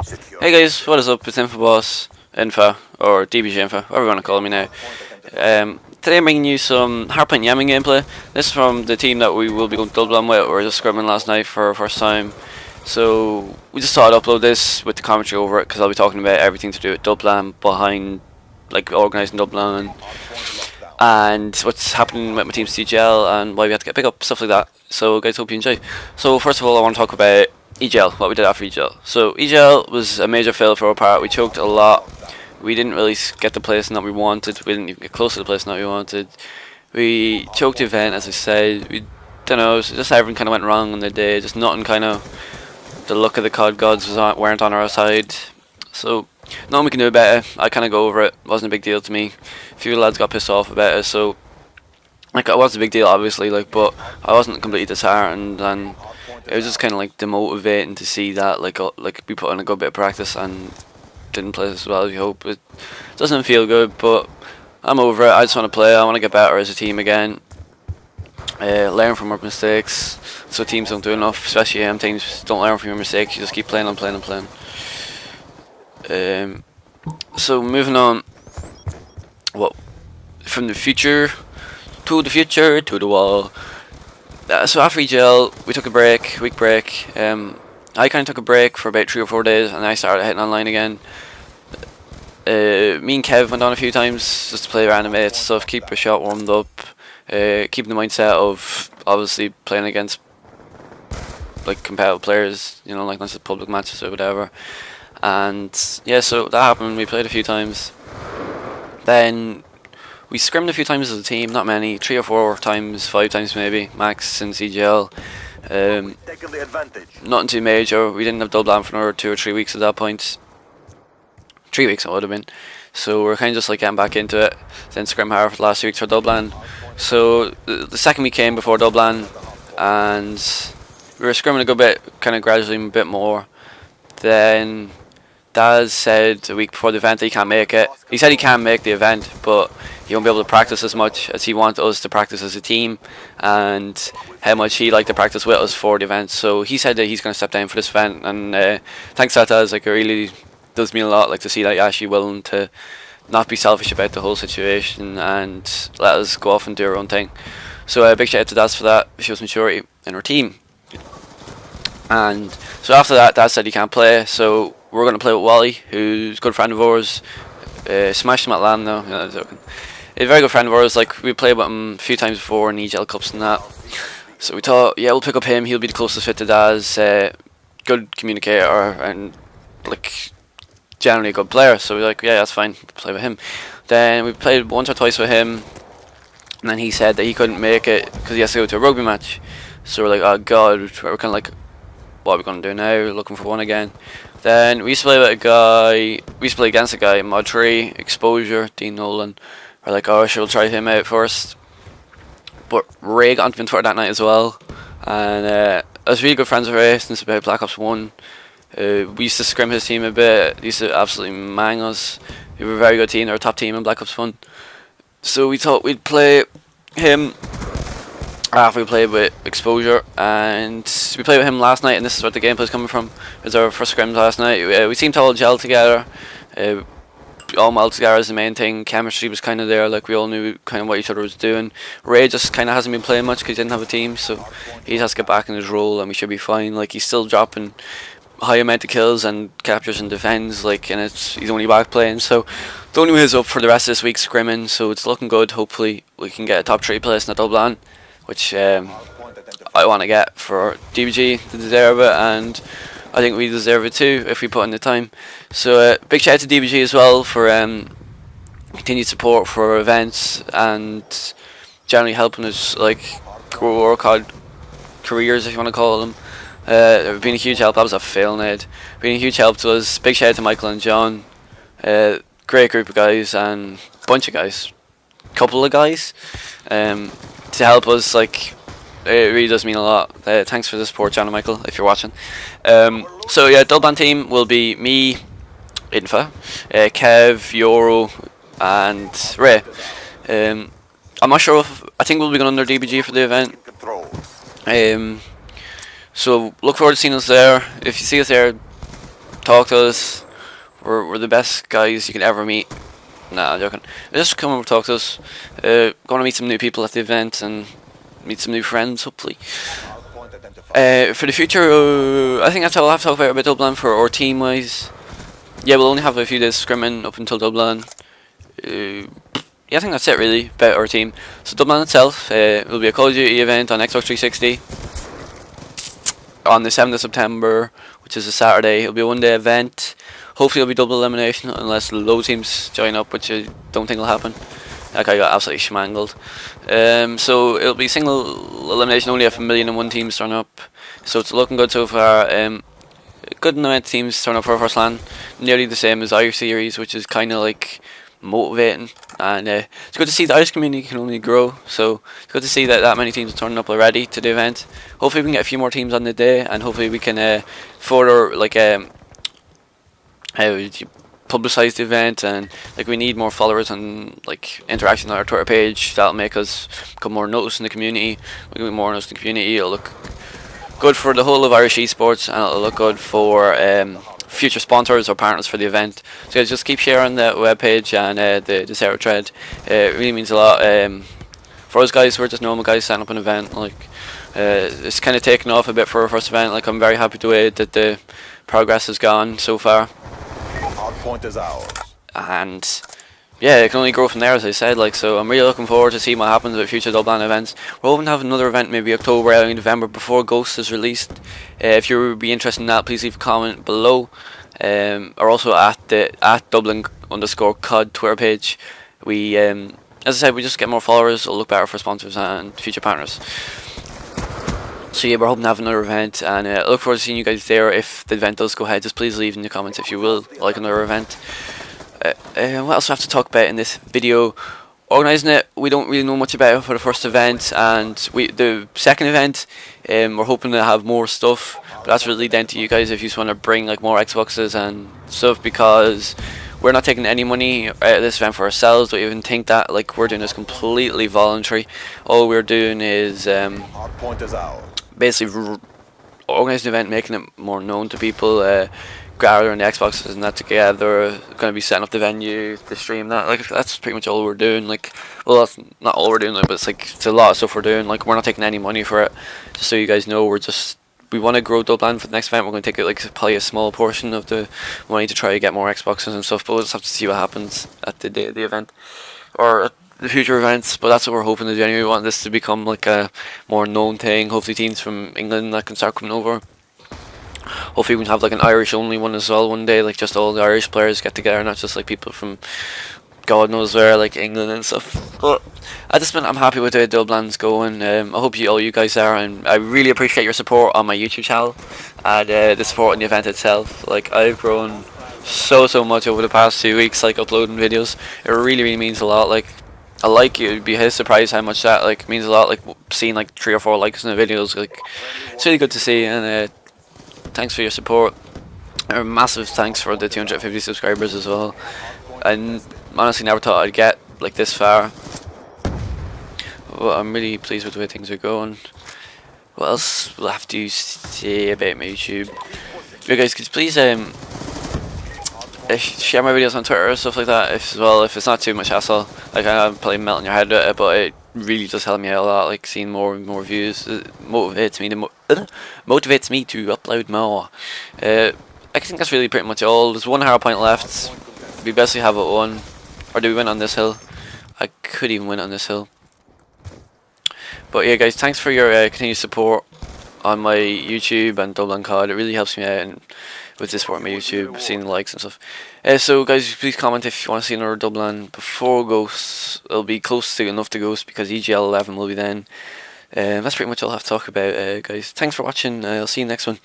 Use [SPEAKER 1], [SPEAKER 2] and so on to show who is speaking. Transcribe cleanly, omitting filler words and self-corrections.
[SPEAKER 1] Hey guys, what is up? It's INFABOSS Infa, or DBG Infa, whatever you want to call me now. Today I'm bringing you some hardpoint yamming gameplay. This is from the team that we will be going to DUBLAN with. We were just scrimming last night for our first time. So we just thought I'd upload this with the commentary over it, because I'll be talking about everything to do with DUBLAN, behind, like, organising DUBLAN and what's happening with my team's EGL and why we had to get pick up, stuff like that. So guys, hope you enjoy. So first of all, I want to talk about EGL, what we did after EGL. So EGL was a major fail for our part. We choked a lot. We didn't really get the placing that we wanted. We didn't even get close to the placing that we wanted. We choked the event, as I said. We don't know, just everything kind of went wrong on the day. Just nothing, kind of, the luck of the COD gods weren't on our side. So nothing we can do about it. I kind of go over it. It wasn't a big deal to me. A few lads got pissed off about it. So like, it was a big deal, obviously. Like, but I wasn't completely disheartened, and it was just kind of like demotivating to see that like we put in a good bit of practice and didn't play as well as we hope. It doesn't feel good, but I'm over it. I just want to play. I want to get better as a team again. Learn from our mistakes. So teams don't do enough, especially teams don't learn from your mistakes. You just keep playing and playing and playing. So moving on. What from the future to the wall. So after EGL, we took a week break. I kind of took a break for about 3 or 4 days, and I started hitting online again. Me and Kev went on a few times just to play random mates stuff, keep a shot warmed up, keeping the mindset of obviously playing against like competitive players, you know, like not just public matches or whatever. And yeah, so that happened. We played a few times. Then we scrimmed a few times as a team, not many, 3 or 4 times, 5 times maybe, max since EGL. Nothing too major. We didn't have DUBLAN for another 2 or 3 weeks at that point. 3 weeks it would have been. So we're kind of just like getting back into it. Then scrim hard for the last 2 weeks for DUBLAN. So the second week came before DUBLAN, and we were scrimming a good bit, kind of gradually a bit more. Then Daz said a week before the event that he can't make it. He said he can make the event, but he won't be able to practice as much as he wanted us to practice as a team, and how much he'd like to practice with us for the event. So he said that he's going to step down for this event, and thanks to that, Daz, like, it really does mean a lot, like, to see that you're actually willing to not be selfish about the whole situation and let us go off and do our own thing. So a big shout out to Daz for that. It shows maturity in our team. And so after that, Daz said he can't play, so we're going to play with Wally, who's a good friend of ours. Smashed him at LAN though. No, I'm joking. He's a very good friend of ours. Like, we played with him a few times before in EGL Cups and that. So we thought, yeah, we'll pick up him. He'll be the closest fit to Daz. Good communicator and like generally a good player. So we're like, yeah, that's fine. We'll play with him. Then we played once or twice with him, and then he said that he couldn't make it because he has to go to a rugby match. So we're like, oh god, we're kind of like, what are we going to do now? We're looking for one again. Then we used to play with a guy, we used to play against a guy in Mod 3, Exposure, Dean Nolan. We're like, oh, sure, we'll try him out first. But Ray got onto Twitter that night as well. And I was really good friends with Ray since about Black Ops 1. We used to scrim his team a bit, he used to absolutely mang us. We were a very good team, they were a top team in Black Ops 1. So we thought we'd play him after we played with Exposure, and we played with him last night, and this is where the gameplay's coming from. It was our first scrims last night. We seemed to all gel together. All meld together is the main thing. Chemistry was kind of there, like we all knew kind of what each other was doing. Ray just kind of hasn't been playing much because he didn't have a team, so he has to get back in his role, and we should be fine. Like, he's still dropping high amount of kills and captures and defends, like, and he's only back playing. So the only way is up for the rest of this week scrimming, so it's looking good. Hopefully we can get a top 3 place in the DUBLAN, which I want to get for DBG to deserve it, and I think we deserve it too if we put in the time. So big shout out to DBG as well for continued support for our events and generally helping us like grow our COD careers, if you want to call them. They've been a huge help. That was a fail, Ned. Been a huge help to us. Big shout out to Michael and John. Great group of guys and bunch of guys, couple of guys, to help us. Like, it really does mean a lot. Thanks for the support, John and Michael, if you're watching. So yeah, DUBLAN team will be me, Infa, Kev, Yoro, and Ray. I'm not sure if, I think we'll be going under DBG for the event. So look forward to seeing us there. If you see us there, talk to us. We're the best guys you can ever meet. Nah, I'm joking. Just come over and talk to us. Going to meet some new people at the event and meet some new friends, hopefully. For the future, I think that's all I have to talk about Dublin for our team wise. Yeah, we'll only have a few days scrimming up until Dublin. Yeah, I think that's it really about our team. So Dublin itself will be a Call of Duty event on Xbox 360 on the 7th of September, which is a Saturday. It'll be a one-day event. Hopefully it'll be double elimination unless low teams join up, which I don't think will happen. That guy got absolutely schmangled. So it'll be single elimination, only if 1,000,001 teams turn up. So it's looking good so far. Good amount of teams turn up for our first LAN. Nearly the same as our series, which is kind of like motivating. And it's good to see the Irish community can only grow. So it's good to see that many teams are turning up already to the event. Hopefully we can get a few more teams on the day, and hopefully we can further like publicize the event, and like we need more followers and like interaction on our Twitter page. That'll make us become more noticed in the community. We can be more noticed in the community. It'll look good for the whole of Irish esports, and it'll look good for future sponsors or partners for the event. So guys, just keep sharing the webpage and the Sarah thread. It really means a lot for us guys. We're just normal guys setting up an event. Like it's kind of taken off a bit for our first event. Like I'm very happy with the way that the progress has gone so far.
[SPEAKER 2] Point is ours.
[SPEAKER 1] And yeah, it can only grow from there, as I said. Like, so I'm really looking forward to see what happens with future Dublin events. We're hoping to have another event maybe October, early November, before Ghost is released. If you would be interested in that, please leave a comment below. Or also at Dublin_CUD Twitter page. We as I said, we just get more followers. It'll look better for sponsors and future partners. So yeah, we're hoping to have another event, and I look forward to seeing you guys there. If the event does go ahead, just please leave in the comments if you will like another event. What else do I have to talk about in this video? Organising it, we don't really know much about it for the first event, and the second event, we're hoping to have more stuff, but that's really down to you guys if you just want to bring like more Xboxes and stuff, because we're not taking any money out of this event for ourselves. Don't even think that. Like, we're doing this completely voluntary. All we're doing is
[SPEAKER 2] Hardpoint is ours.
[SPEAKER 1] basically organising an event, making it more known to people, gathering the Xboxes and that together, going to be setting up the venue, the stream, that, like, that's pretty much all we're doing. Like, well, that's not all we're doing, like, but it's like, it's a lot of stuff we're doing. Like, we're not taking any money for it, just so you guys know. We want to grow Dublin for the next event. We're going to take it, like, probably a small portion of the money to try to get more Xboxes and stuff, but we'll just have to see what happens at the day of the event, or at the future events. But that's what we're hoping to do anyway. We want this to become like a more known thing. Hopefully teams from England that can start coming over. Hopefully we can have like an Irish only one as well one day, like just all the Irish players get together, not just like people from God knows where, like England and stuff. But at this point, I'm happy with the way Dublan's going. I hope all you guys are, and I really appreciate your support on my YouTube channel and the support in the event itself. Like, I've grown so much over the past 2 weeks, like uploading videos. It really means a lot. Like, you'd be surprised how much that like means a lot. Like seeing like 3 or 4 likes in the videos, like it's really good to see. And thanks for your support. Massive thanks for the 250 subscribers as well. I honestly never thought I'd get like this far. Well, I'm really pleased with the way things are going. What else will I have to say about my YouTube? You guys, could you please share my videos on Twitter and stuff like that as well, if it's not too much hassle. Like, I'm probably melting your head with it, but it really does help me out a lot. Like, seeing more and more views, it motivates me to upload more. I think that's really pretty much all. There's one hardpoint left. We basically have it won. Or do we win on this hill? I could even win on this hill. But yeah, guys, thanks for your continued support on my YouTube and Dublin COD. It really helps me out and with the support on my YouTube, seeing the likes and stuff. So guys, please comment if you want to see another Dublin before Ghost. It'll be close to enough to Ghost because EGL11 will be then. That's pretty much all I have to talk about, guys. Thanks for watching. I'll see you next one.